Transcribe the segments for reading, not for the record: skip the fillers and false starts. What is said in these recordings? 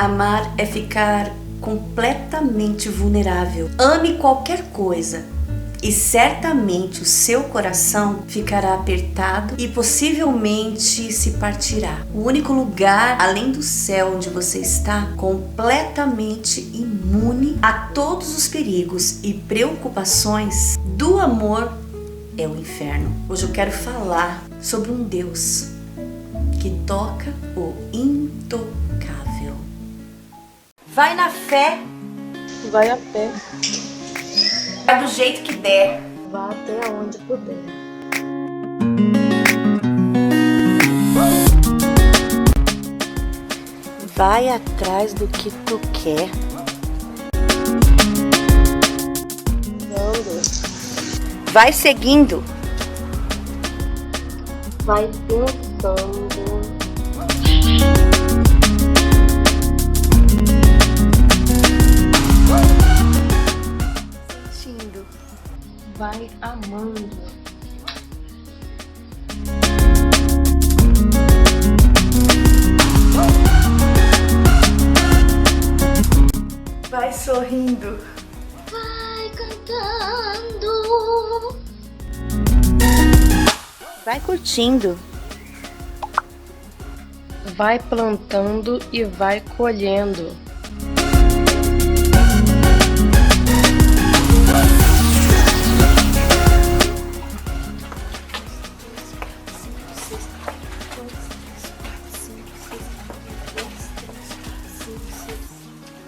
Amar é ficar completamente vulnerável. Ame qualquer coisa e certamente o seu coração ficará apertado e possivelmente se partirá. O único lugar além do céu onde você está completamente imune a todos os perigos e preocupações do amor é o inferno. Hoje eu quero falar sobre um Deus que toca o intocável. Vai na fé, Vai a pé, vai do jeito que der. vá até onde puder. Vai atrás do que tu quer. Andando, Vai seguindo. vai pensando, Sentindo. vai amando, Vai sorrindo. vai cantando, Vai curtindo. vai plantando e vai colhendo.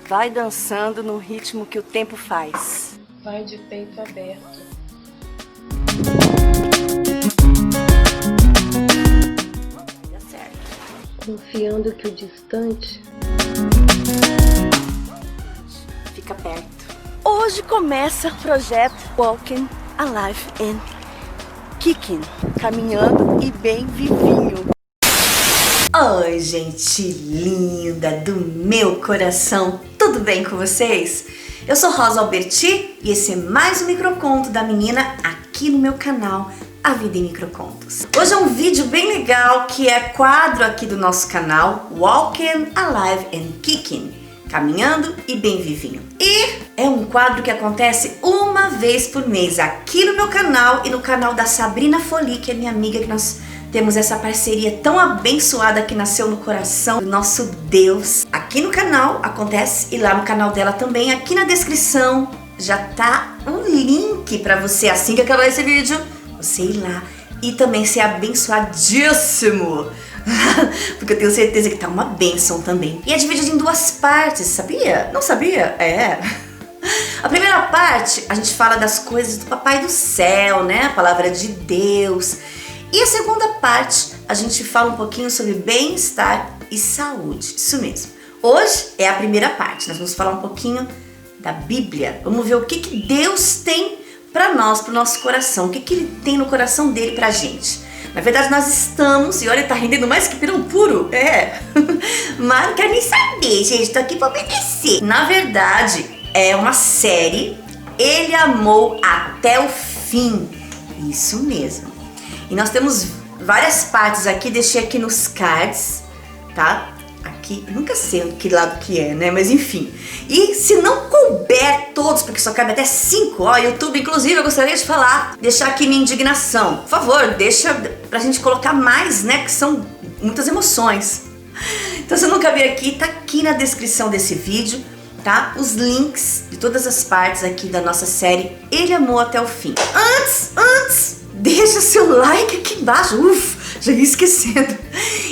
Vai dançando no ritmo que o tempo faz. Vai de peito aberto, Vai dar certo. confiando que o distante Fica perto. Hoje começa o projeto Walking Alive and Kicking. Caminhando e bem vivinho. Oi, gente linda do meu coração. Tudo bem com vocês? Eu sou Rosa Alberti e esse é mais um microconto da menina aqui no meu canal A Vida em Microcontos. Hoje é um vídeo bem legal que é quadro aqui do nosso canal Walking Alive and Kicking. Caminhando e bem vivinho. E é um quadro que acontece uma vez por mês aqui no meu canal e no canal da Sabrina Foli, que é minha amiga, que nós temos essa parceria tão abençoada que nasceu no coração do nosso Deus. Aqui no canal acontece e lá no canal dela também. Aqui na descrição já tá o link para você, assim que acabar esse vídeo, você ir lá e também ser abençoadíssimo. Porque eu tenho certeza que tá uma bênção também. E é dividido em duas partes, sabia? Não sabia? É. A primeira parte a gente fala das coisas do Papai do Céu, né? A palavra de Deus. E a segunda parte a gente fala um pouquinho sobre bem-estar e saúde. Isso mesmo. Hoje é a primeira parte. Nós vamos falar um pouquinho da Bíblia. Vamos ver o que Deus tem para nós, para o nosso coração. O que Ele tem no coração dele pra gente. Na verdade, nós estamos, e olha, tá rendendo mais que pirão puro, mas não quero nem saber, gente, tô aqui pra obedecer. Na verdade, é uma série, Ele Amou Até o Fim, isso mesmo. E nós temos várias partes aqui, deixei aqui nos cards, tá? Aqui, nunca sei que lado que é, né, mas enfim. E se não couber todos, porque só cabe até 5, ó, YouTube, inclusive, eu gostaria de falar, deixar aqui minha indignação. Por favor, deixa pra gente colocar mais, né, que são muitas emoções. Então, se não caber aqui, tá aqui na descrição desse vídeo, tá? Os links de todas as partes aqui da nossa série Ele Amou Até o Fim. Antes, deixa seu like aqui embaixo. Já ia esquecendo.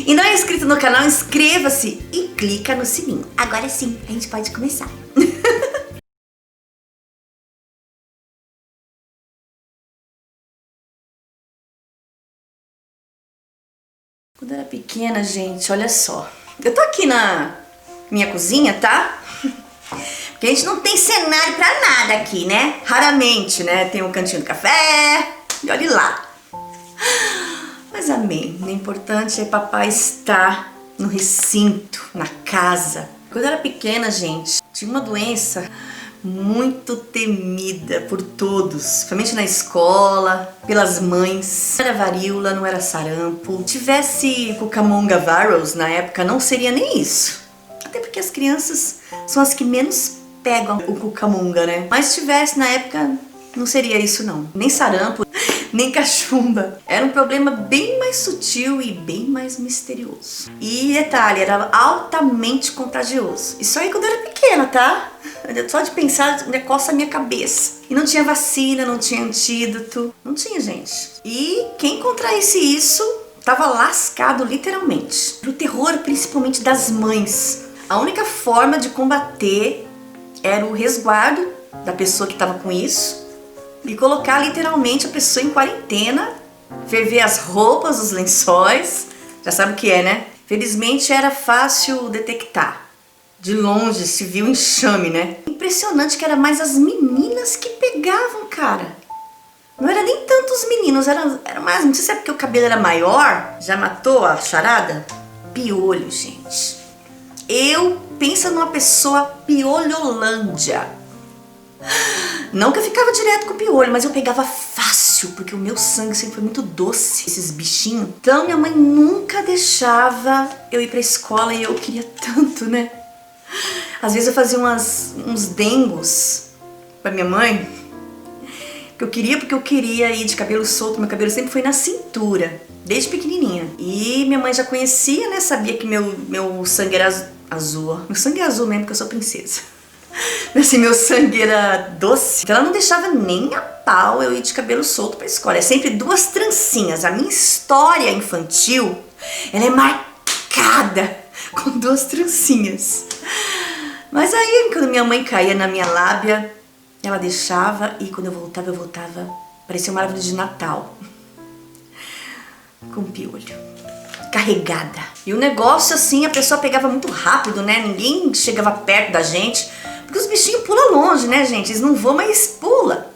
E não é inscrito no canal, inscreva-se e clica no sininho. Agora sim, a gente pode começar. Quando eu era pequena, gente, olha só. Eu tô aqui na minha cozinha, tá? Porque a gente não tem cenário pra nada aqui, né? Raramente, né? Tem um cantinho do café e olhe lá. Mas amém, o importante é papai estar no recinto, na casa. Quando eu era pequena, gente, tinha uma doença muito temida por todos, principalmente na escola, pelas mães. Não era varíola, não era sarampo. Se tivesse Cucamonga virus na época, não seria nem isso. Até porque as crianças são as que menos pegam o cucamonga, né? Mas se tivesse na época, não seria isso não. Nem sarampo, nem cachumba. Era um problema bem mais sutil e bem mais misterioso. E detalhe, era altamente contagioso. Isso aí quando eu era pequena, tá? Só de pensar, coça a minha cabeça. E não tinha vacina, não tinha antídoto. Não tinha, gente. E quem contraísse isso tava lascado literalmente. O terror principalmente das mães. A única forma de combater era o resguardo da pessoa que estava com isso e colocar literalmente a pessoa em quarentena, ferver as roupas, os lençóis, já sabe o que é, né? Felizmente era fácil detectar. De longe se viu enxame, né? Impressionante que era mais as meninas que pegavam, cara. Não era nem tanto os meninos, era mais, não sei se é porque o cabelo era maior, já matou a charada? Piolho, gente. Pensa numa pessoa piolholândia. Não que eu ficava direto com piolho, mas eu pegava fácil, porque o meu sangue sempre foi muito doce, esses bichinhos. Então minha mãe nunca deixava eu ir pra escola e eu queria tanto, né? Às vezes eu fazia uns dengos pra minha mãe, porque eu queria ir de cabelo solto, meu cabelo sempre foi na cintura, desde pequenininha. E minha mãe já conhecia, né, sabia que meu sangue era azul. Meu sangue é azul mesmo, porque eu sou princesa. Assim, meu sangue era doce. Então ela não deixava nem a pau eu ir de cabelo solto pra escola. É sempre 2 trancinhas. A minha história infantil, ela é marcada com 2 trancinhas. Mas aí, quando minha mãe caía na minha lábia, ela deixava e quando eu voltava, parecia uma árvore de Natal. Com piolho. Carregada. E o negócio assim, a pessoa pegava muito rápido, né? Ninguém chegava perto da gente. Porque os bichinhos pulam longe, né, gente? Eles não voam, mas pula.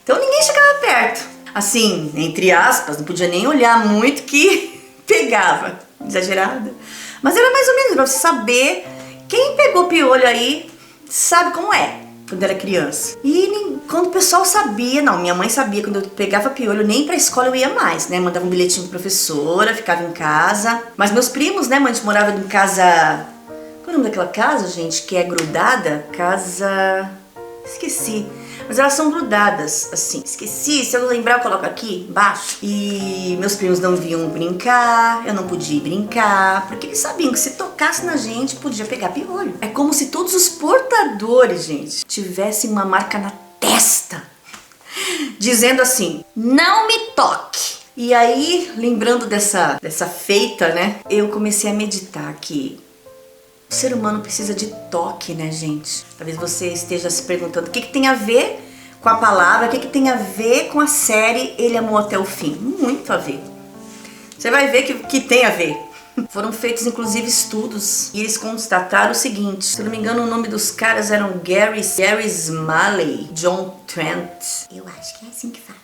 Então ninguém chegava perto. Assim, entre aspas, não podia nem olhar muito que pegava. Exagerada. Mas era mais ou menos pra você saber. Quem pegou piolho aí sabe como é quando era criança. E quando o pessoal sabia, não, minha mãe sabia, quando eu pegava piolho, nem pra escola eu ia mais, né? Mandava um bilhetinho pra professora, ficava em casa. Mas meus primos, né, mãe, a gente morava em casa... Qual é o nome daquela casa, gente, que é grudada? Casa... Esqueci. Mas elas são grudadas, assim. Esqueci, se eu lembrar eu coloco aqui embaixo. E meus primos não vinham brincar, eu não podia ir brincar, porque eles sabiam que se tocasse na gente, podia pegar piolho. É como se todos os portadores, gente, tivessem uma marca na testa, dizendo assim, não me toque. E aí, lembrando dessa feita, né, eu comecei a meditar que o ser humano precisa de toque, né, gente? Talvez você esteja se perguntando o que tem a ver com a palavra, o que tem a ver com a série Ele Amou Até o Fim. Muito a ver. Você vai ver que tem a ver. Foram feitos, inclusive, estudos e eles constataram o seguinte. Se eu não me engano, o nome dos caras eram Gary Smalley, John Trent. Eu acho que é assim que fala.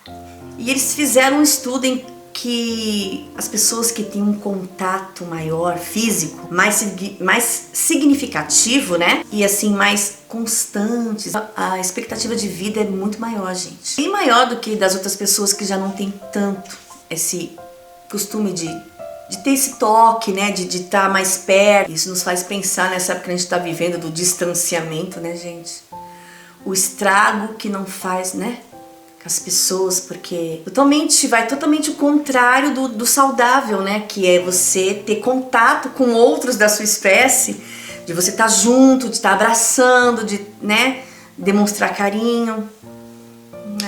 E eles fizeram um estudo em que as pessoas que têm um contato maior físico, mais significativo, né? E assim, mais constantes, a expectativa de vida é muito maior, gente. Bem maior do que das outras pessoas que já não têm tanto esse costume de ter esse toque, né? De estar mais perto. Isso nos faz pensar nessa época que a gente está vivendo do distanciamento, né, gente? O estrago que não faz, né? As pessoas, porque vai totalmente o contrário do saudável, né? Que é você ter contato com outros da sua espécie, de você estar junto, de estar abraçando, de, né, demonstrar carinho.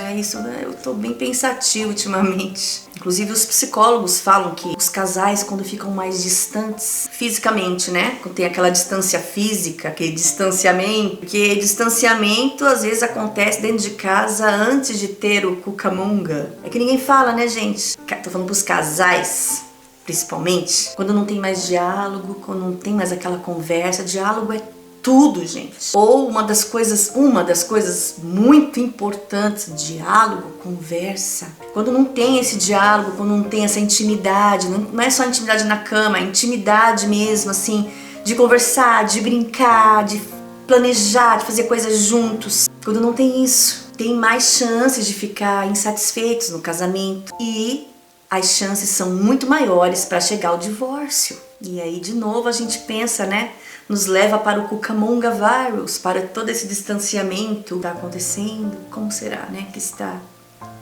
É isso, né? Eu tô bem pensativa ultimamente. Inclusive os psicólogos falam que os casais, quando ficam mais distantes fisicamente, né? Quando tem aquela distância física, aquele distanciamento, porque distanciamento às vezes acontece dentro de casa antes de ter o cucamonga. É que ninguém fala, né, gente? Tô falando pros casais, principalmente. Quando não tem mais diálogo, quando não tem mais aquela conversa, diálogo é tudo, gente. Ou uma das coisas muito importantes, diálogo, conversa. Quando não tem esse diálogo, quando não tem essa intimidade, não é só intimidade na cama, é intimidade mesmo, assim, de conversar, de brincar, de planejar, de fazer coisas juntos. Quando não tem isso, tem mais chances de ficar insatisfeitos no casamento e as chances são muito maiores para chegar ao divórcio. E aí, de novo, a gente pensa, né, nos leva para o Cucamonga Virus, para todo esse distanciamento que está acontecendo. Como será, né, que está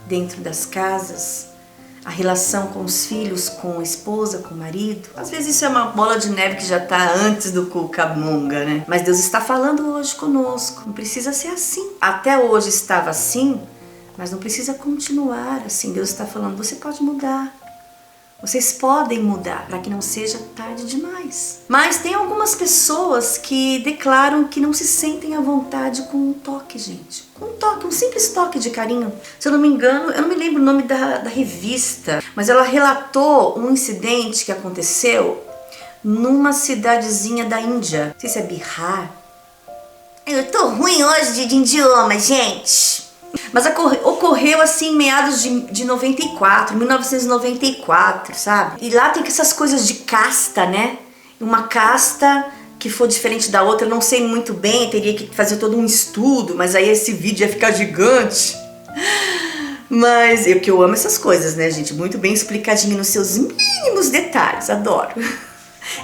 dentro das casas, a relação com os filhos, com a esposa, com o marido. Às vezes isso é uma bola de neve que já está antes do Cucamonga, né? Mas Deus está falando hoje conosco. Não precisa ser assim. Até hoje estava assim, mas não precisa continuar assim. Deus está falando, você pode mudar. Vocês podem mudar para que não seja tarde demais. Mas tem algumas pessoas que declaram que não se sentem à vontade com um toque, gente. Um toque, um simples toque de carinho. Se eu não me engano, eu não me lembro o nome da revista, mas ela relatou um incidente que aconteceu numa cidadezinha da Índia. Não sei se é Bihar. Eu tô ruim hoje de idioma, gente. Mas ocorreu assim em meados de 1994, sabe? E lá tem essas coisas de casta, né? Uma casta que for diferente da outra, eu não sei muito bem, teria que fazer todo um estudo, mas aí esse vídeo ia ficar gigante. Mas eu amo essas coisas, né, gente? Muito bem explicadinho nos seus mínimos detalhes, adoro.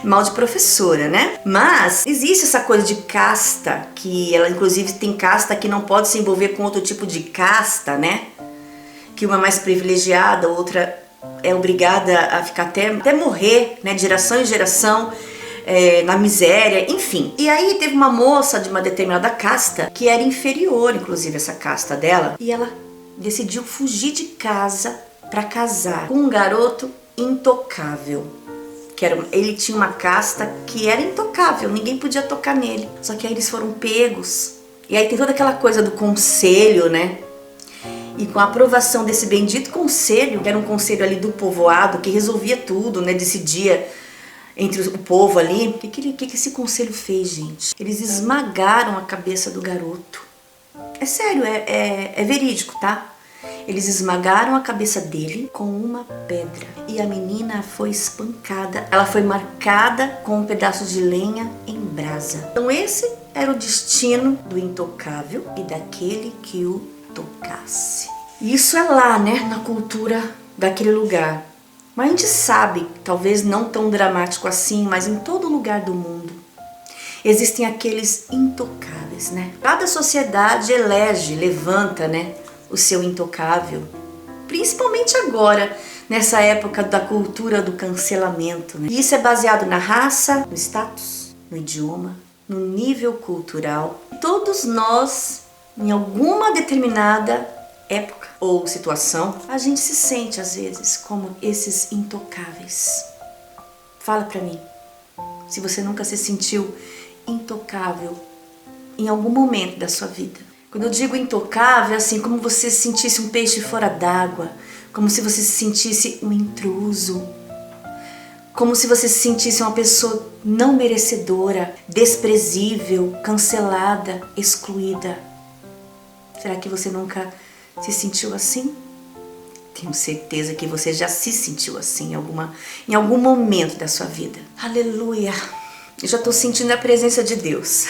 Mal de professora, né? Mas existe essa coisa de casta, que ela inclusive tem casta que não pode se envolver com outro tipo de casta, né? Que uma é mais privilegiada, outra é obrigada a ficar até morrer, né? De geração em geração, na miséria, enfim. E aí teve uma moça de uma determinada casta que era inferior, inclusive, essa casta dela, e ela decidiu fugir de casa para casar com um garoto intocável. Ele tinha uma casta que era intocável, ninguém podia tocar nele. Só que aí eles foram pegos. E aí tem toda aquela coisa do conselho, né? E com a aprovação desse bendito conselho, que era um conselho ali do povoado, que resolvia tudo, né? Decidia entre o povo ali. O que esse conselho fez, gente? Eles esmagaram a cabeça do garoto. É sério, é verídico, tá? Eles esmagaram a cabeça dele com uma pedra e a menina foi espancada. Ela foi marcada com um pedaço de lenha em brasa. Então esse era o destino do intocável e daquele que o tocasse. Isso é lá, né, na cultura daquele lugar. Mas a gente sabe, talvez não tão dramático assim, mas em todo lugar do mundo existem aqueles intocáveis, né? Cada sociedade levanta, né, o seu intocável, principalmente agora, nessa época da cultura do cancelamento, né? E isso é baseado na raça, no status, no idioma, no nível cultural. Todos nós, em alguma determinada época ou situação, a gente se sente às vezes como esses intocáveis. Fala pra mim, se você nunca se sentiu intocável em algum momento da sua vida. Quando eu digo intocável, é assim como você se sentisse um peixe fora d'água, como se você se sentisse um intruso, como se você se sentisse uma pessoa não merecedora, desprezível, cancelada, excluída. Será que você nunca se sentiu assim? Tenho certeza que você já se sentiu assim em algum momento da sua vida. Aleluia! Eu já estou sentindo a presença de Deus.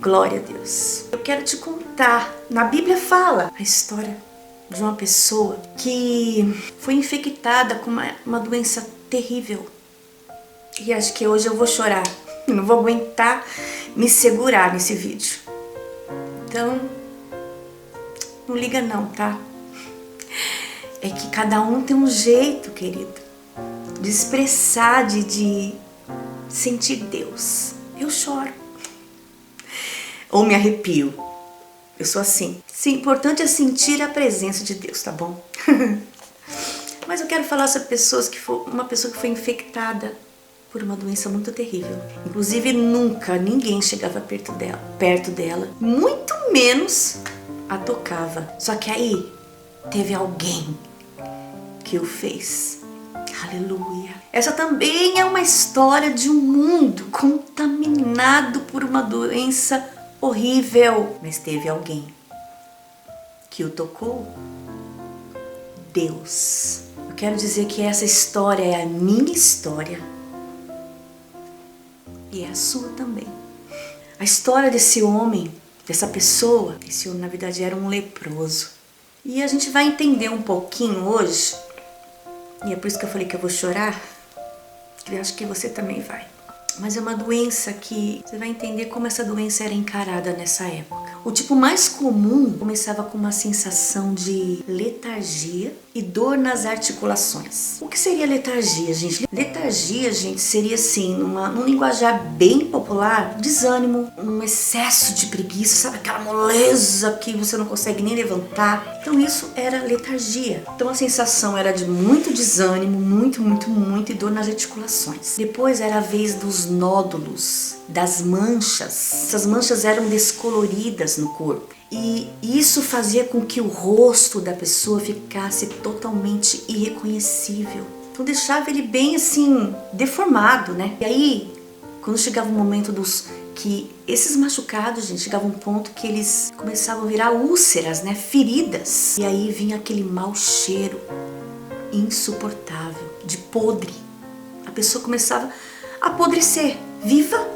Glória a Deus. Eu quero te contar, na Bíblia fala a história de uma pessoa que foi infectada com uma doença terrível. E acho que hoje eu vou chorar. Eu não vou aguentar me segurar nesse vídeo. Então, não liga não, tá? É que cada um tem um jeito, querido, de expressar, de sentir Deus. Eu choro. Ou me arrepio. Eu sou assim. Sim, o importante é sentir a presença de Deus, tá bom? Mas eu quero falar sobre uma pessoa que foi infectada por uma doença muito terrível. Inclusive, nunca ninguém chegava perto dela, muito menos a tocava. Só que aí teve alguém que o fez. Aleluia. Essa também é uma história de um mundo contaminado por uma doença horrível. Mas teve alguém que o tocou. Deus. Eu quero dizer que essa história é a minha história e é a sua também. A história desse homem, dessa pessoa, esse homem na verdade era um leproso. E a gente vai entender um pouquinho hoje, e é por isso que eu falei que eu vou chorar, e eu acho que você também vai. mas é uma doença que você vai entender como essa doença era encarada nessa época. O tipo mais comum começava com uma sensação de letargia e dor nas articulações. O que seria letargia, gente? Letargia, gente, seria assim, num linguajar bem popular, desânimo, um excesso de preguiça, sabe? Aquela moleza que você não consegue nem levantar. Então isso era letargia. Então a sensação era de muito desânimo, muito e dor nas articulações. Depois era a vez dos nódulos, das manchas. Essas manchas eram descoloridas no corpo. E isso fazia com que o rosto da pessoa ficasse totalmente irreconhecível. Então deixava ele bem assim, deformado, né? E aí, quando chegava o momento que esses machucados, gente, chegava um ponto que eles começavam a virar úlceras, né? Feridas. E aí vinha aquele mau cheiro insuportável, de podre. A pessoa começava a apodrecer, viva,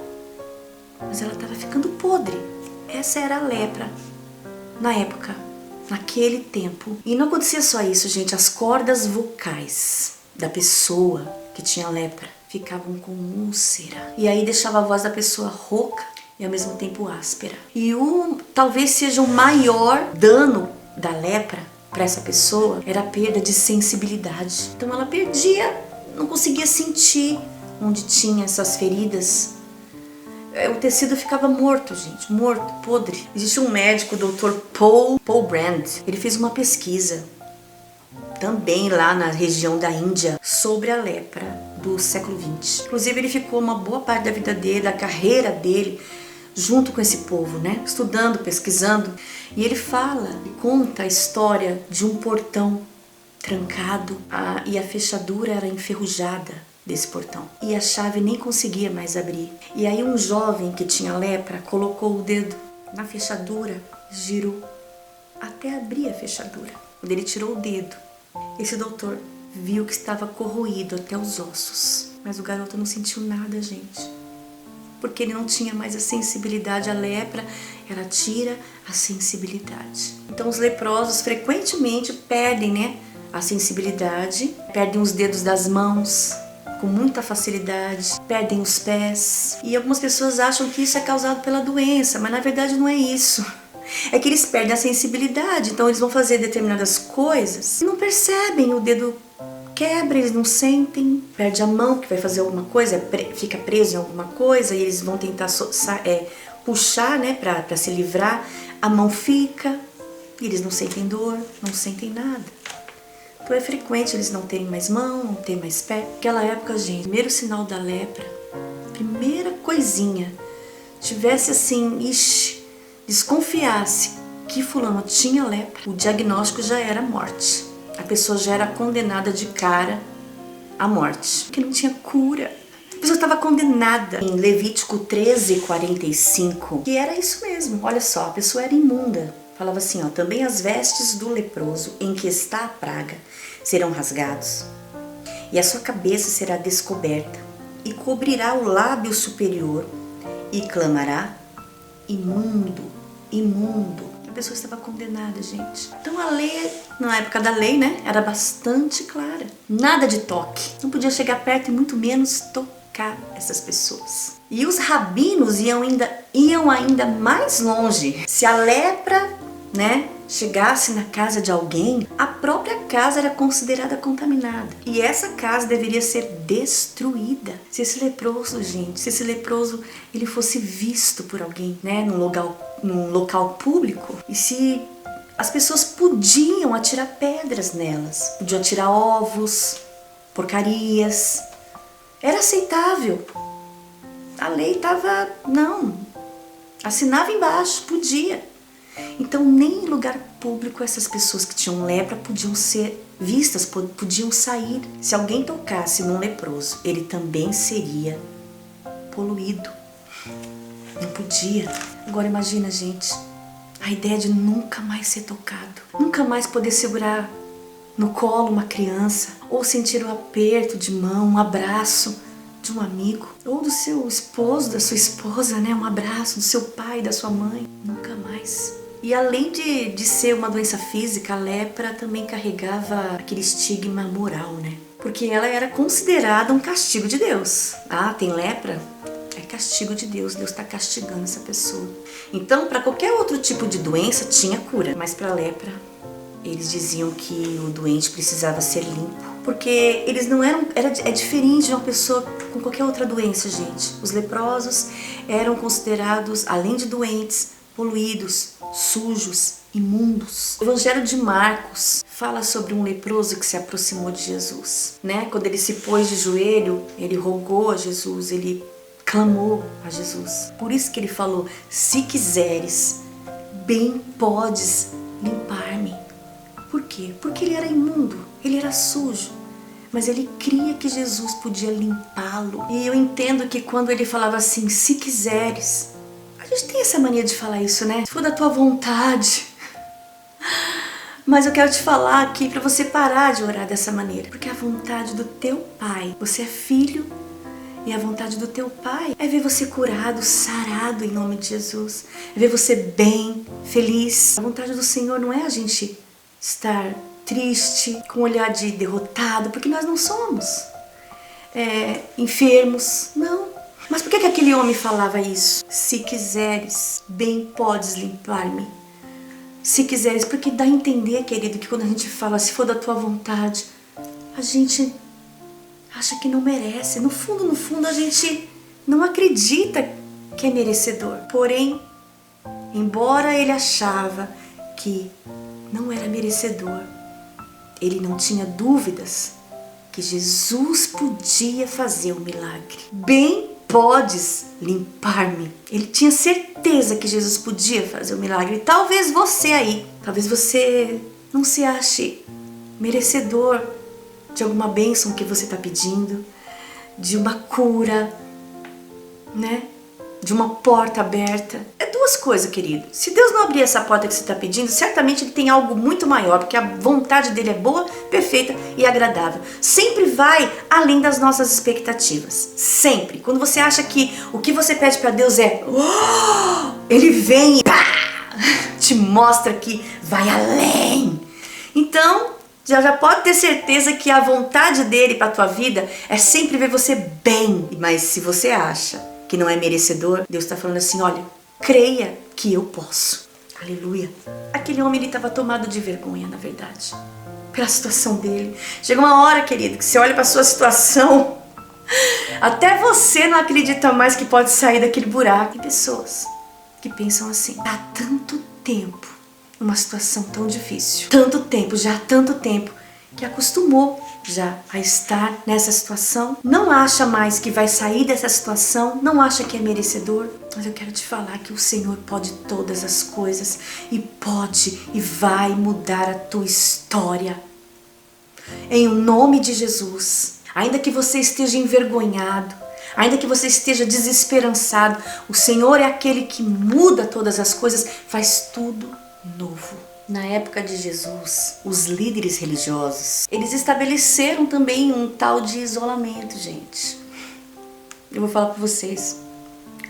mas ela estava ficando podre. Essa era a lepra na época, naquele tempo. E não acontecia só isso, gente. As cordas vocais da pessoa que tinha lepra ficavam com úlcera. E aí deixava a voz da pessoa rouca e ao mesmo tempo áspera. E talvez seja o maior dano da lepra para essa pessoa era a perda de sensibilidade. Então ela perdia, não conseguia sentir onde tinha essas feridas. O tecido ficava morto, gente, morto, podre. Existe um médico, o Dr. Paul Brand, ele fez uma pesquisa também lá na região da Índia sobre a lepra do século XX. Inclusive ele ficou uma boa parte da vida dele, da carreira dele, junto com esse povo, né? Estudando, pesquisando. E ele conta a história de um portão trancado e a fechadura era enferrujada desse portão. E a chave nem conseguia mais abrir. E aí um jovem que tinha lepra colocou o dedo na fechadura, girou até abrir a fechadura. Quando ele tirou o dedo, esse doutor viu que estava corroído até os ossos. Mas o garoto não sentiu nada, gente. Porque ele não tinha mais a sensibilidade. A lepra, ela tira a sensibilidade. Então os leprosos frequentemente perdem, né, a sensibilidade, perdem os dedos das mãos com muita facilidade, perdem os pés. E algumas pessoas acham que isso é causado pela doença, mas na verdade não é isso. É que eles perdem a sensibilidade, então eles vão fazer determinadas coisas e não percebem, o dedo quebra, eles não sentem, perde a mão que vai fazer alguma coisa, fica preso em alguma coisa e eles vão tentar puxar, né, para se livrar, a mão fica, e eles não sentem dor, não sentem nada. Então é frequente eles não terem mais mão, não terem mais pé. Naquela época, gente, primeiro sinal da lepra, primeira coisinha, tivesse assim, desconfiasse que fulano tinha lepra, o diagnóstico já era morte. A pessoa já era condenada de cara à morte, porque não tinha cura. A pessoa estava condenada. Em Levítico 13:45, que era isso mesmo, olha só, a pessoa era imunda. Falava assim, ó, também as vestes do leproso em que está a praga serão rasgados, e a sua cabeça será descoberta, e cobrirá o lábio superior, e clamará, imundo, imundo. A pessoa estava condenada, gente. Então a lei, na época da lei, né, era bastante clara. Nada de toque. Não podia chegar perto e muito menos tocar essas pessoas. E os rabinos iam ainda mais longe. Se a lepra, né, chegasse na casa de alguém, a própria casa era considerada contaminada. E essa casa deveria ser destruída. Se esse leproso, gente, ele fosse visto por alguém, né, num local público, e se as pessoas podiam atirar pedras nelas, podiam atirar ovos, porcarias, era aceitável. A lei estava, não, assinava embaixo, podia. Então nem em lugar público essas pessoas que tinham lepra podiam ser vistas, podiam sair. Se alguém tocasse num leproso, ele também seria poluído. Não podia. Agora imagina, gente, a ideia de nunca mais ser tocado, nunca mais poder segurar no colo uma criança, ou sentir o aperto de mão, um abraço de um amigo, ou do seu esposo, da sua esposa, né? Um abraço do seu pai, da sua mãe. Nunca mais. E além de ser uma doença física, a lepra também carregava aquele estigma moral, né? Porque ela era considerada um castigo de Deus. Ah, tem lepra? castigo de Deus. Deus está castigando essa pessoa. Então, para qualquer outro tipo de doença, tinha cura. Mas para lepra, eles diziam que o doente precisava ser limpo. Porque eles não eram... É diferente de uma pessoa com qualquer outra doença, gente. Os leprosos eram considerados, além de doentes, poluídos, sujos, imundos. O Evangelho de Marcos fala sobre um leproso que se aproximou de Jesus, né? Quando ele se pôs de joelho, ele rogou a Jesus, ele clamou a Jesus. Por isso que ele falou: se quiseres, bem podes limpar-me. Por quê? Porque ele era imundo, ele era sujo. Mas ele cria que Jesus podia limpá-lo. E eu entendo que quando ele falava assim, se quiseres, a gente tem essa mania de falar isso, né? Se for da tua vontade. Mas eu quero te falar aqui para você parar de orar dessa maneira. Porque a vontade do teu Pai, você é filho, e a vontade do teu Pai é ver você curado, sarado em nome de Jesus. É ver você bem, feliz. A vontade do Senhor não é a gente estar triste, com um olhar de derrotado, porque nós não somos enfermos, não. Mas por que aquele homem falava isso? Se quiseres, bem podes limpar-me. Se quiseres, porque dá a entender, querido, que quando a gente fala, se for da tua vontade, a gente acha que não merece. No fundo, a gente não acredita que é merecedor. Porém, embora ele achava que não era merecedor, ele não tinha dúvidas que Jesus podia fazer o milagre. Bem podes limpar-me. Ele tinha certeza que Jesus podia fazer o milagre. E talvez você aí, talvez você não se ache merecedor de alguma bênção que você está pedindo, de uma cura, né? De uma porta aberta. É duas coisas, querido. Se Deus não abrir essa porta que você está pedindo, certamente Ele tem algo muito maior, porque a vontade dele é boa, perfeita e agradável. Sempre vai além das nossas expectativas. Sempre. Quando você acha que o que você pede para Deus é Ele vem e pá, te mostra que vai além. Então, já pode ter certeza que a vontade dele para a tua vida é sempre ver você bem. Mas se você acha que não é merecedor, Deus está falando assim, olha, creia que eu posso. Aleluia. Aquele homem, ele estava tomado de vergonha, na verdade, pela situação dele. Chega uma hora, querido, que você olha para a sua situação, até você não acredita mais que pode sair daquele buraco. Tem pessoas que pensam assim, há tanto tempo, numa situação tão difícil, tanto tempo, que acostumou já a estar nessa situação, não acha mais que vai sair dessa situação, não acha que é merecedor. Mas eu quero te falar que o Senhor pode todas as coisas e pode e vai mudar a tua história. Em nome de Jesus, ainda que você esteja envergonhado, ainda que você esteja desesperançado, o Senhor é aquele que muda todas as coisas, faz tudo novo. Na época de Jesus, os líderes religiosos, eles estabeleceram também um tal de isolamento, gente. Eu vou falar para vocês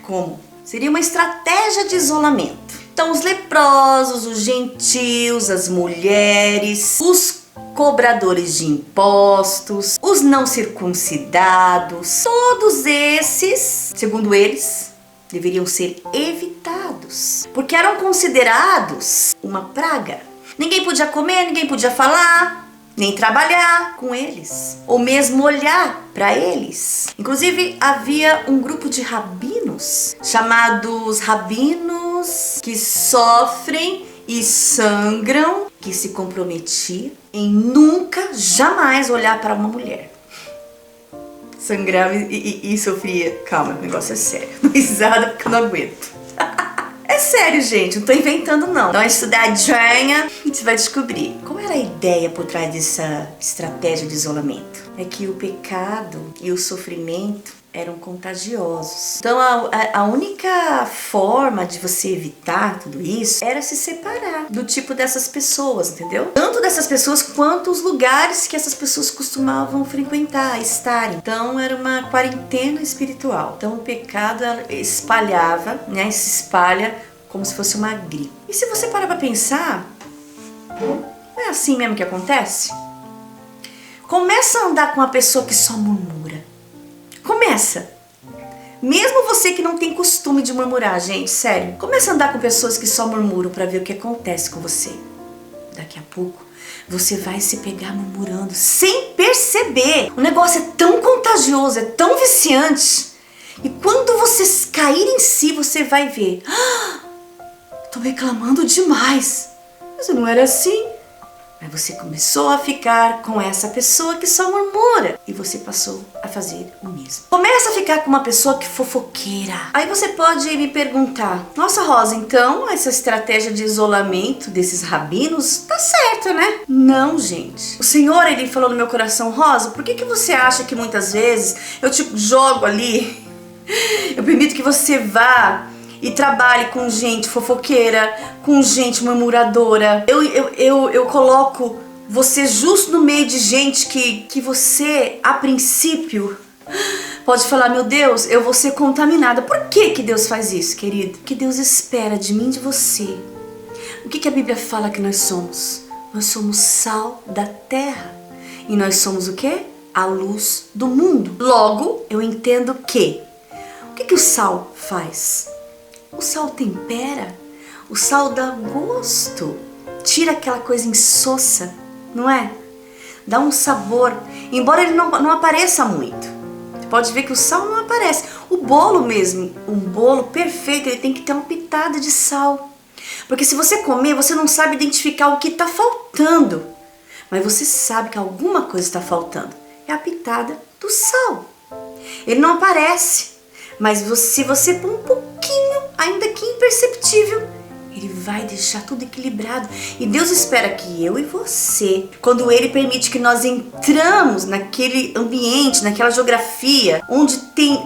como. Seria uma estratégia de isolamento. Então, os leprosos, os gentios, as mulheres, os cobradores de impostos, os não circuncidados, todos esses, segundo eles, deveriam ser evitados, porque eram considerados uma praga. Ninguém podia comer, ninguém podia falar, nem trabalhar com eles, ou mesmo olhar para eles. Inclusive, havia um grupo de rabinos, chamados rabinos que sofrem e sangram, que se comprometiam em nunca, jamais olhar para uma mulher. Sangrava e sofria. Calma, o negócio é sério. Não risada porque eu não aguento. É sério, gente, não tô inventando não. Dá uma estudadinha e você vai descobrir. Qual era a ideia por trás dessa estratégia de isolamento? É que o pecado e o sofrimento eram contagiosos. Então a única forma de você evitar tudo isso era se separar do tipo dessas pessoas, entendeu? Tanto dessas pessoas quanto os lugares que essas pessoas costumavam frequentar, estar. Então era uma quarentena espiritual. Então o pecado espalhava, né? Se espalha como se fosse uma gripe. E se você parar pra pensar, não é assim mesmo que acontece? Começa a andar com uma pessoa que só murmura. Começa. Mesmo você que não tem costume de murmurar, gente, sério. Começa a andar com pessoas que só murmuram pra ver o que acontece com você. Daqui a pouco, você vai se pegar murmurando sem perceber. O negócio é tão contagioso, é tão viciante. E quando você cair em si, você vai ver. Tô reclamando demais. Mas não era assim. Mas você começou a ficar com essa pessoa que só murmura. E você passou a fazer o mesmo. Começa a ficar com uma pessoa que fofoqueira. Aí você pode me perguntar: nossa, Rosa, então essa estratégia de isolamento desses rabinos tá certa, né? Não, gente. O Senhor, ele falou no meu coração: Rosa, por que você acha que muitas vezes eu te jogo ali? Eu permito que você vá e trabalhe com gente fofoqueira, com gente murmuradora. Eu coloco você justo no meio de gente que você, a princípio, pode falar: meu Deus, eu vou ser contaminada. Por que Deus faz isso, querido? Porque Deus espera de mim e de você. O que a Bíblia fala que nós somos? Nós somos sal da terra. E nós somos o quê? A luz do mundo. Logo, eu entendo que o que o sal faz? O sal tempera, o sal dá gosto, tira aquela coisa insossa, não é? Dá um sabor, embora ele não apareça muito. Você pode ver que o sal não aparece. O bolo mesmo, um bolo perfeito, ele tem que ter uma pitada de sal. Porque se você comer, você não sabe identificar o que está faltando. Mas você sabe que alguma coisa está faltando. É a pitada do sal. Ele não aparece. Mas se você pôr um pouquinho, ainda que imperceptível, ele vai deixar tudo equilibrado. E Deus espera que eu e você, quando Ele permite que nós entramos naquele ambiente, naquela geografia, onde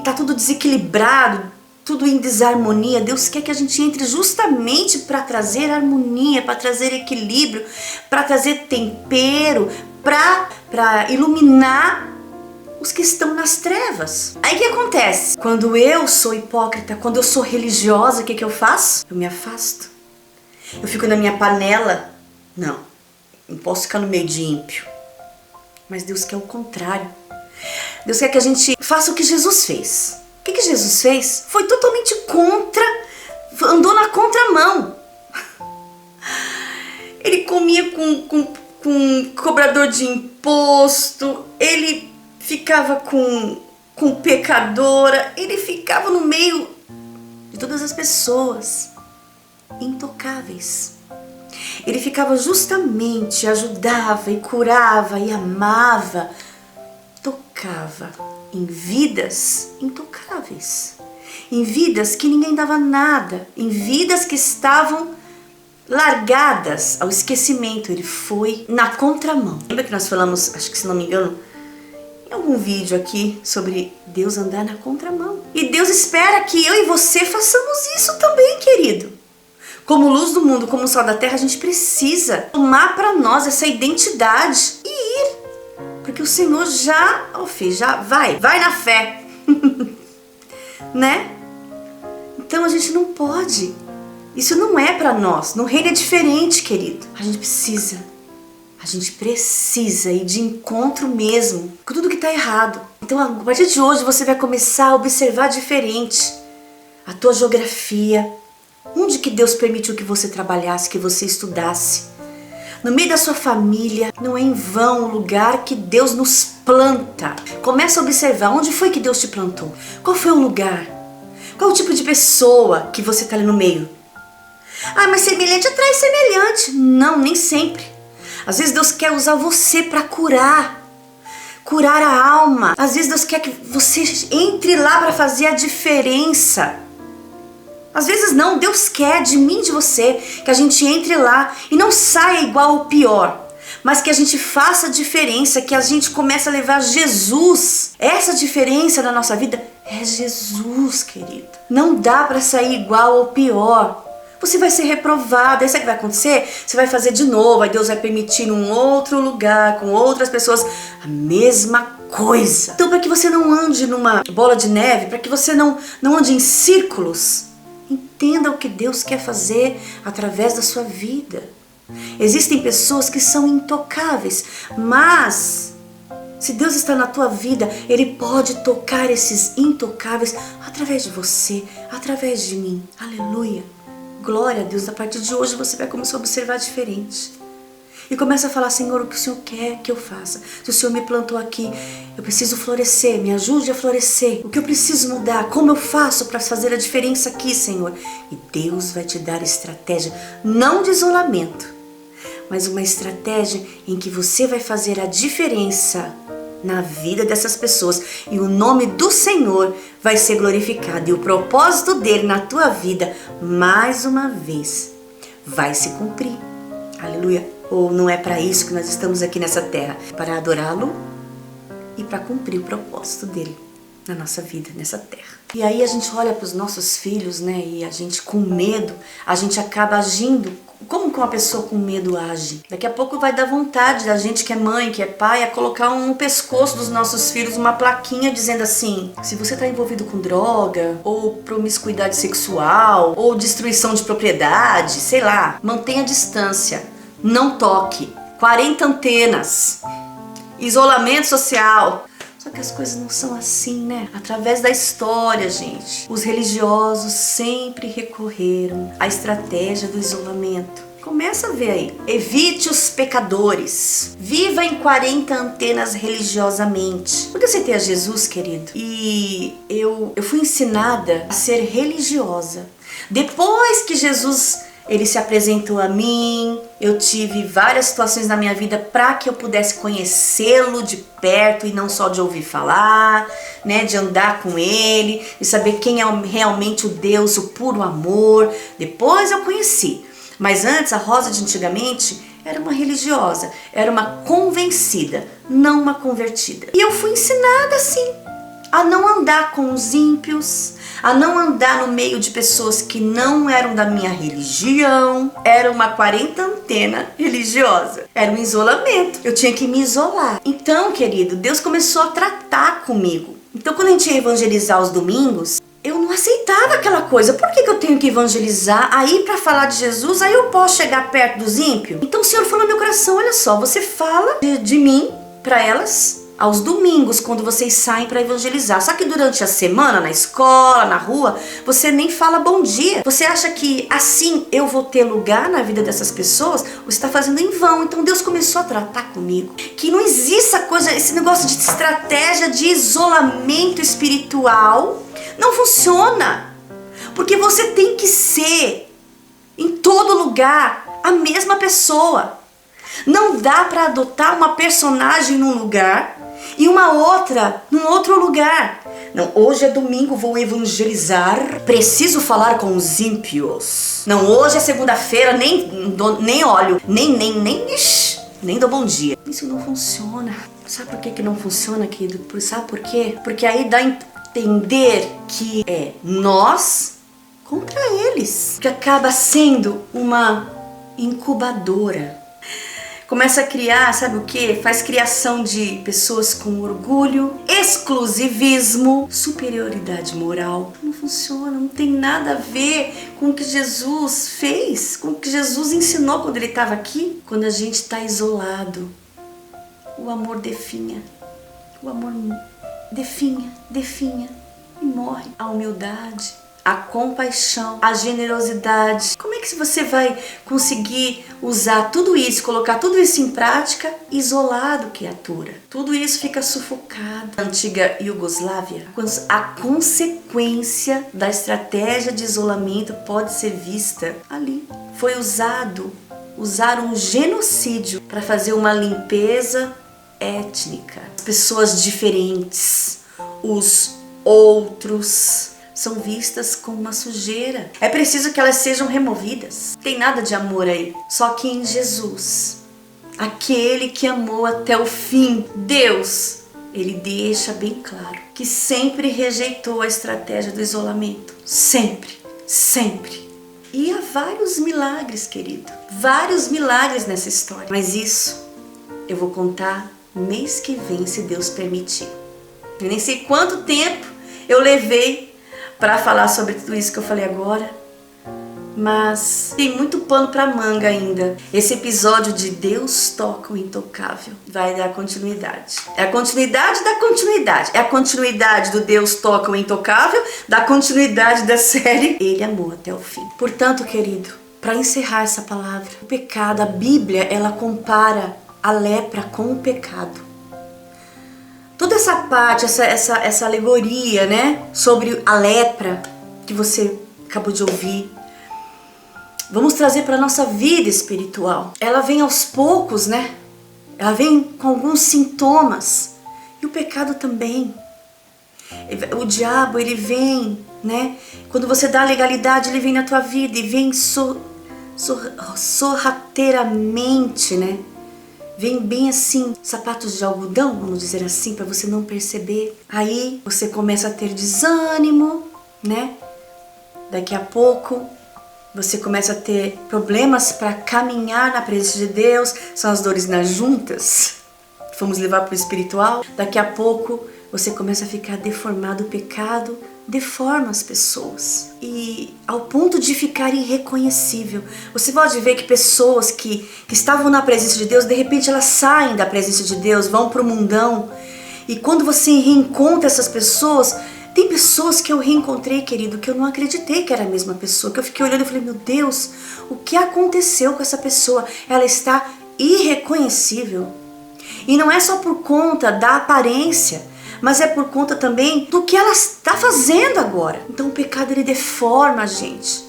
tá tudo desequilibrado, tudo em desarmonia, Deus quer que a gente entre justamente para trazer harmonia, para trazer equilíbrio, para trazer tempero, para iluminar os que estão nas trevas. Aí o que acontece? Quando eu sou hipócrita, quando eu sou religiosa, o que eu faço? Eu me afasto. Eu fico na minha panela. Não posso ficar no meio de ímpio. Mas Deus quer o contrário. Deus quer que a gente faça o que Jesus fez. O que Jesus fez? Foi totalmente andou na contramão. Ele comia com cobrador de imposto, ele ficava com pecadora, ele ficava no meio de todas as pessoas intocáveis. Ele ficava justamente, ajudava e curava e amava, tocava em vidas intocáveis, em vidas que ninguém dava nada, em vidas que estavam largadas ao esquecimento. Ele foi na contramão. Lembra que nós falamos, acho que se não me engano, em algum vídeo aqui, sobre Deus andar na contramão. E Deus espera que eu e você façamos isso também, querido. Como luz do mundo, como sal da terra, a gente precisa tomar para nós essa identidade e ir. Porque o Senhor já fez, já vai na fé. Né? Então a gente não pode. Isso não é para nós. No reino é diferente, querido. A gente precisa ir de encontro mesmo com tudo que está errado. Então, a partir de hoje, você vai começar a observar diferente a tua geografia. Onde que Deus permitiu que você trabalhasse, que você estudasse? No meio da sua família. Não é em vão o lugar que Deus nos planta. Começa a observar onde foi que Deus te plantou. Qual foi o lugar? Qual o tipo de pessoa que você está ali no meio? Ah, mas semelhante atrai semelhante. Não, nem sempre. Às vezes Deus quer usar você para curar a alma. Às vezes Deus quer que você entre lá para fazer a diferença. Às vezes não, Deus quer de mim, de você, que a gente entre lá e não saia igual ou pior, mas que a gente faça a diferença, que a gente comece a levar Jesus. Essa diferença na nossa vida é Jesus, querido. Não dá para sair igual ou pior. Você vai ser reprovado. Aí sabe o que vai acontecer? Você vai fazer de novo, aí Deus vai permitir num outro lugar, com outras pessoas, a mesma coisa. Então, para que você não ande numa bola de neve, para que você não ande em círculos, entenda o que Deus quer fazer através da sua vida. Existem pessoas que são intocáveis, mas Se Deus está na tua vida, Ele pode tocar esses intocáveis através de você, através de mim. Aleluia. Glória a Deus. A partir de hoje você vai começar a observar diferente. E começa a falar: Senhor, o que o Senhor quer que eu faça? Se o Senhor me plantou aqui, eu preciso florescer, me ajude a florescer. O que eu preciso mudar? Como eu faço para fazer a diferença aqui, Senhor? E Deus vai te dar estratégia, não de isolamento, mas uma estratégia em que você vai fazer a diferença na vida dessas pessoas. E o nome do Senhor vai ser glorificado. E o propósito dele na tua vida, mais uma vez, vai se cumprir. Aleluia. Ou não é para isso que nós estamos aqui nessa terra? Para adorá-lo e para cumprir o propósito dele na nossa vida, nessa terra. E aí a gente olha para os nossos filhos, né? E a gente com medo, a gente acaba agindo como que uma pessoa com medo age. Daqui a pouco vai dar vontade da gente que é mãe, que é pai, a colocar no pescoço dos nossos filhos uma plaquinha dizendo assim: se você está envolvido com droga, ou promiscuidade sexual, ou destruição de propriedade, sei lá, mantenha a distância. Não toque, 40 antenas, isolamento social. Só que as coisas não são assim, né? Através da história, gente, os religiosos sempre recorreram à estratégia do isolamento. Começa a ver aí. Evite os pecadores. Viva em 40 antenas religiosamente. Porque eu aceitei a Jesus, querido, e eu fui ensinada a ser religiosa. Depois que Jesus ele se apresentou a mim, eu tive várias situações na minha vida para que eu pudesse conhecê-lo de perto e não só de ouvir falar, né, de andar com ele e saber quem é realmente o Deus, o puro amor. Depois eu conheci, mas antes a Rosa de antigamente era uma religiosa, era uma convencida, não uma convertida. E eu fui ensinada assim, a não andar com os ímpios, a não andar no meio de pessoas que não eram da minha religião. Era uma 40 antena religiosa. Era um isolamento. Eu tinha que me isolar. Então, querido, Deus começou a tratar comigo. Então, quando a gente ia evangelizar aos domingos, eu não aceitava aquela coisa. Por que eu tenho que evangelizar? Aí, para falar de Jesus, aí eu posso chegar perto dos ímpios? Então, o Senhor falou no meu coração: olha só, você fala de mim para elas aos domingos, quando vocês saem para evangelizar. Só que durante a semana, na escola, na rua, você nem fala bom dia. Você acha que assim eu vou ter lugar na vida dessas pessoas? Você está fazendo em vão. Então Deus começou a tratar comigo que não existe esse negócio de estratégia de isolamento espiritual. Não funciona. Porque você tem que ser em todo lugar a mesma pessoa. Não dá para adotar uma personagem num lugar e uma outra num outro lugar. Não, hoje é domingo, vou evangelizar, preciso falar com os ímpios. Não, hoje é segunda-feira, nem olho, nem dou bom dia. Isso não funciona. Sabe por que não funciona, querido? Sabe por quê? Porque aí dá a entender que é nós contra eles, que acaba sendo uma incubadora. Começa a criar, sabe o que? Faz criação de pessoas com orgulho, exclusivismo, superioridade moral. Não funciona, não tem nada a ver com o que Jesus fez, com o que Jesus ensinou quando ele estava aqui. Quando a gente está isolado, o amor definha. O amor definha e morre. A humildade, a compaixão, a generosidade. Como é que você vai conseguir usar tudo isso, colocar tudo isso em prática, isolado, criatura? Tudo isso fica sufocado. Na antiga Iugoslávia, a consequência da estratégia de isolamento pode ser vista ali. Foi usaram um genocídio para fazer uma limpeza étnica. Pessoas diferentes, os outros, são vistas como uma sujeira. É preciso que elas sejam removidas. Não tem nada de amor aí. Só que em Jesus, aquele que amou até o fim, Deus, ele deixa bem claro que sempre rejeitou a estratégia do isolamento. Sempre, sempre. E há vários milagres, querido. Vários milagres nessa história. Mas isso eu vou contar mês que vem, se Deus permitir. Eu nem sei quanto tempo eu levei para falar sobre tudo isso que eu falei agora, mas tem muito pano pra manga ainda. Esse episódio de Deus toca o intocável vai dar continuidade. É a continuidade da continuidade. É a continuidade do Deus toca o intocável, da continuidade da série Ele amou até o fim. Portanto, querido, para encerrar essa palavra, o pecado, a Bíblia, ela compara a lepra com o pecado. Toda essa parte, essa alegoria, né, sobre a lepra que você acabou de ouvir, vamos trazer para a nossa vida espiritual. Ela vem aos poucos, né? Ela vem com alguns sintomas. E o pecado também. O diabo, ele vem, né? Quando você dá legalidade, ele vem na tua vida e vem sorrateiramente, né? Vem bem assim, sapatos de algodão, vamos dizer assim, para você não perceber. Aí você começa a ter desânimo, né? Daqui a pouco você começa a ter problemas para caminhar na presença de Deus. São as dores nas juntas. Vamos levar para o espiritual. Daqui a pouco você começa a ficar deformado. O pecado deforma as pessoas. E ao ponto de ficar irreconhecível. Você pode ver que pessoas que estavam na presença de Deus, de repente elas saem da presença de Deus, vão para o mundão. E quando você reencontra essas pessoas... Tem pessoas que eu reencontrei, querido, que eu não acreditei que era a mesma pessoa, que eu fiquei olhando e falei, meu Deus, o que aconteceu com essa pessoa? Ela está irreconhecível. E não é só por conta da aparência, mas é por conta também do que ela está fazendo agora. Então o pecado, ele deforma a gente.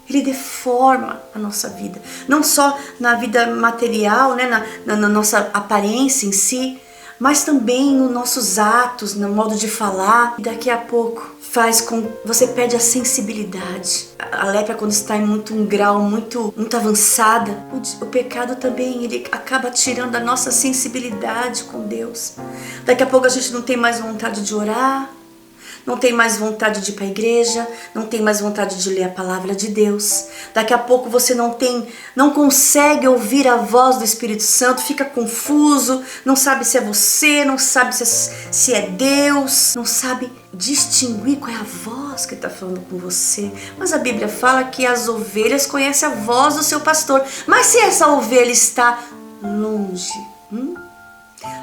Ele deforma a nossa vida. Não só na vida material, né, na nossa aparência em si, mas também nos nossos atos, no modo de falar. E daqui a pouco faz com que você perde a sensibilidade. A lepra, quando está em um grau muito avançada, o pecado também, ele acaba tirando a nossa sensibilidade com Deus. Daqui a pouco a gente não tem mais vontade de orar, não tem mais vontade de ir para a igreja, não tem mais vontade de ler a palavra de Deus. Daqui a pouco você não consegue ouvir a voz do Espírito Santo, fica confuso, não sabe se é você, não sabe se é Deus, não sabe distinguir qual é a voz que está falando com você. Mas a Bíblia fala que as ovelhas conhecem a voz do seu pastor. Mas se essa ovelha está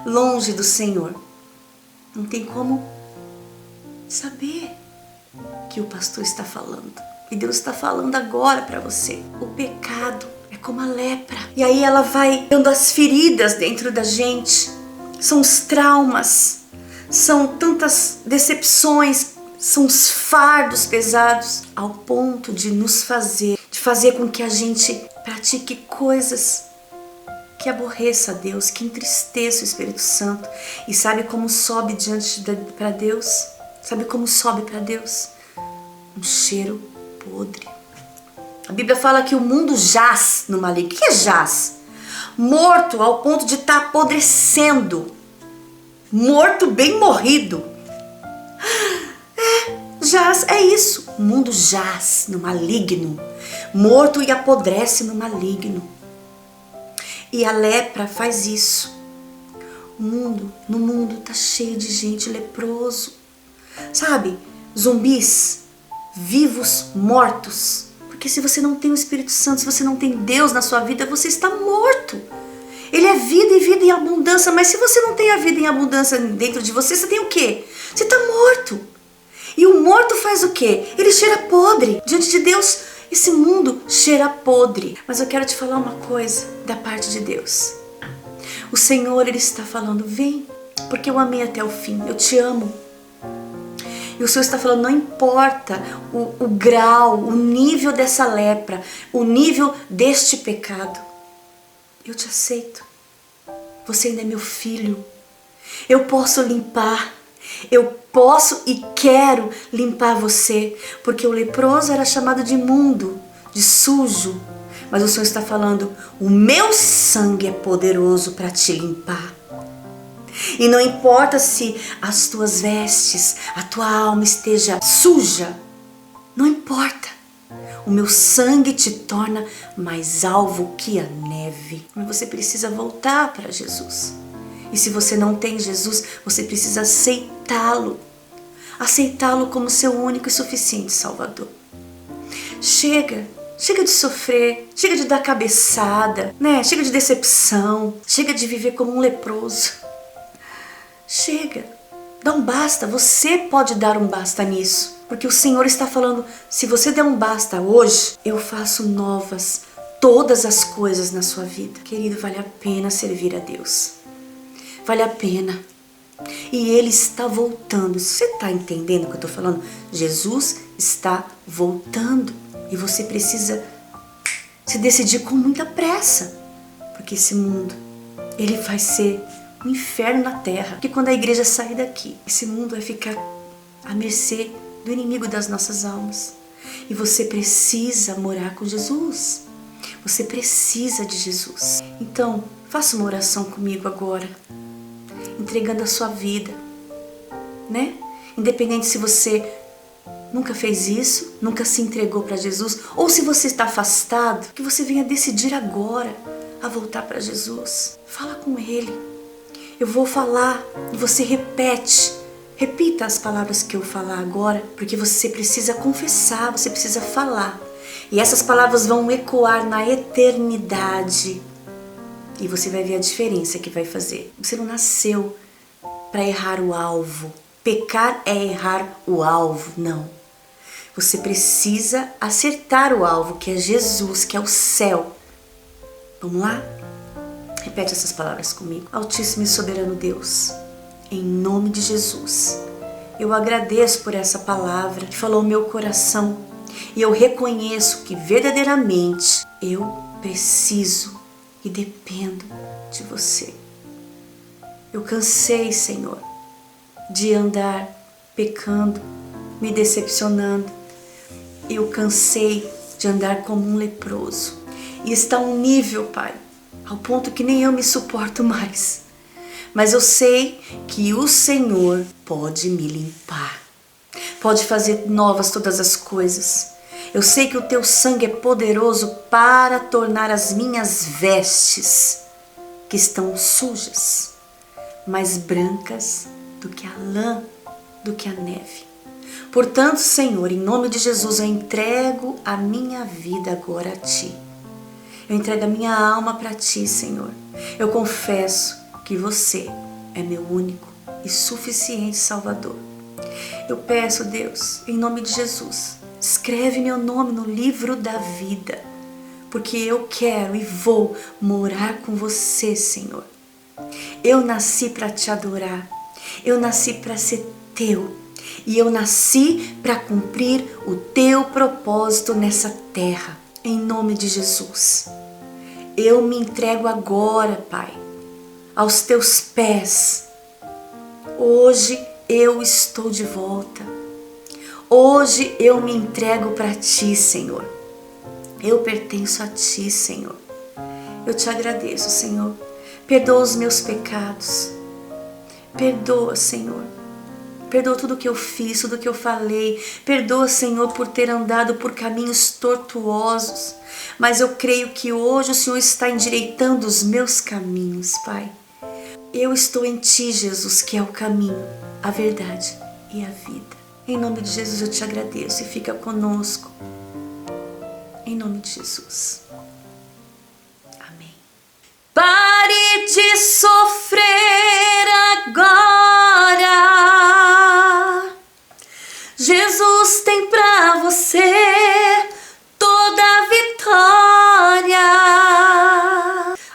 longe do Senhor, não tem como saber que o pastor está falando. E Deus está falando agora para você. O pecado é como a lepra. E aí ela vai dando as feridas dentro da gente. São os traumas. São tantas decepções. São os fardos pesados. Ao ponto de fazer com que a gente pratique coisas que aborreça a Deus, que entristeça o Espírito Santo. E sabe como sobe para Deus? Sabe como sobe para Deus? Um cheiro podre. A Bíblia fala que o mundo jaz no maligno. O que é jaz? Morto ao ponto de estar apodrecendo. Morto, bem morrido. Jaz, é isso. O mundo jaz no maligno. Morto e apodrece no maligno. E a lepra faz isso. No mundo está cheio de gente leproso. Sabe, zumbis, vivos, mortos. Porque se você não tem o Espírito Santo, se você não tem Deus na sua vida, você está morto. Ele é vida e vida em abundância, mas se você não tem a vida em abundância dentro de você, você tem o quê? Você está morto. E o morto faz o quê? Ele cheira podre. Diante de Deus, esse mundo cheira podre. Mas eu quero te falar uma coisa da parte de Deus. O Senhor, Ele está falando, vem, porque eu amei até o fim, eu te amo. E o Senhor está falando, não importa o grau, o nível dessa lepra, o nível deste pecado. Eu te aceito. Você ainda é meu filho. Eu posso limpar. Eu posso e quero limpar você. Porque o leproso era chamado de imundo, de sujo. Mas o Senhor está falando, o meu sangue é poderoso para te limpar. E não importa se as tuas vestes, a tua alma esteja suja. Não importa. O meu sangue te torna mais alvo que a neve. Mas você precisa voltar para Jesus. E se você não tem Jesus, você precisa aceitá-lo. Aceitá-lo como seu único e suficiente Salvador. Chega Chega de sofrer, chega de dar cabeçada, né? Chega de decepção, chega de viver como um leproso. Chega, dá um basta, você pode dar um basta nisso. Porque o Senhor está falando, se você der um basta hoje, eu faço novas todas as coisas na sua vida. Querido, vale a pena servir a Deus. Vale a pena. E Ele está voltando. Você está entendendo o que eu estou falando? Jesus está voltando. E você precisa se decidir com muita pressa. Porque esse mundo, ele vai ser um inferno na terra. Porque quando a igreja sair daqui, esse mundo vai ficar à mercê do inimigo das nossas almas. E você precisa morar com Jesus. Você precisa de Jesus. Então, faça uma oração comigo agora. Entregando a sua vida, né? Independente se você nunca fez isso, nunca se entregou para Jesus, ou se você está afastado, que você venha decidir agora a voltar para Jesus. Fala com Ele. Eu vou falar e você repete. Repita as palavras que eu falar agora, porque você precisa confessar, você precisa falar. E essas palavras vão ecoar na eternidade. E você vai ver a diferença que vai fazer. Você não nasceu para errar o alvo. Pecar é errar o alvo, não. Você precisa acertar o alvo, que é Jesus, que é o céu. Vamos lá? Repete essas palavras comigo. Altíssimo e soberano Deus, em nome de Jesus, eu agradeço por essa palavra que falou ao meu coração. E eu reconheço que verdadeiramente eu preciso e dependo de você. Eu cansei, Senhor, de andar pecando, me decepcionando. Eu cansei de andar como um leproso. E está um nível, Pai, ao ponto que nem eu me suporto mais. Mas eu sei que o Senhor pode me limpar. Pode fazer novas todas as coisas. Eu sei que o teu sangue é poderoso para tornar as minhas vestes, que estão sujas, mais brancas do que a lã, do que a neve. Portanto, Senhor, em nome de Jesus, eu entrego a minha vida agora a Ti. Eu entrego a minha alma para Ti, Senhor. Eu confesso que você é meu único e suficiente Salvador. Eu peço, Deus, em nome de Jesus, escreve meu nome no livro da vida, porque eu quero e vou morar com você, Senhor. Eu nasci para te adorar, eu nasci para ser teu e eu nasci para cumprir o teu propósito nessa terra, em nome de Jesus. Eu me entrego agora, Pai, aos teus pés. Hoje eu estou de volta. Hoje eu me entrego para Ti, Senhor. Eu pertenço a Ti, Senhor. Eu te agradeço, Senhor. Perdoa os meus pecados. Perdoa, Senhor. Perdoa tudo que eu fiz, tudo que eu falei. Perdoa, Senhor, por ter andado por caminhos tortuosos. Mas eu creio que hoje o Senhor está endireitando os meus caminhos, Pai. Eu estou em Ti, Jesus, que é o caminho, a verdade e a vida. Em nome de Jesus eu te agradeço e fica conosco. Em nome de Jesus. Amém. Pare de sofrer agora. Jesus tem pra você toda a vitória.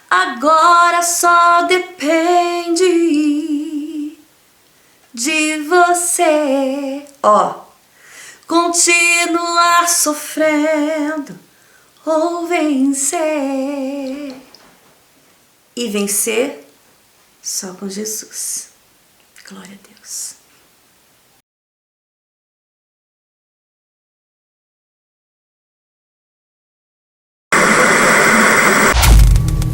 Agora só depende de você. Continuar sofrendo ou vencer. E vencer só com Jesus. Glória a Deus.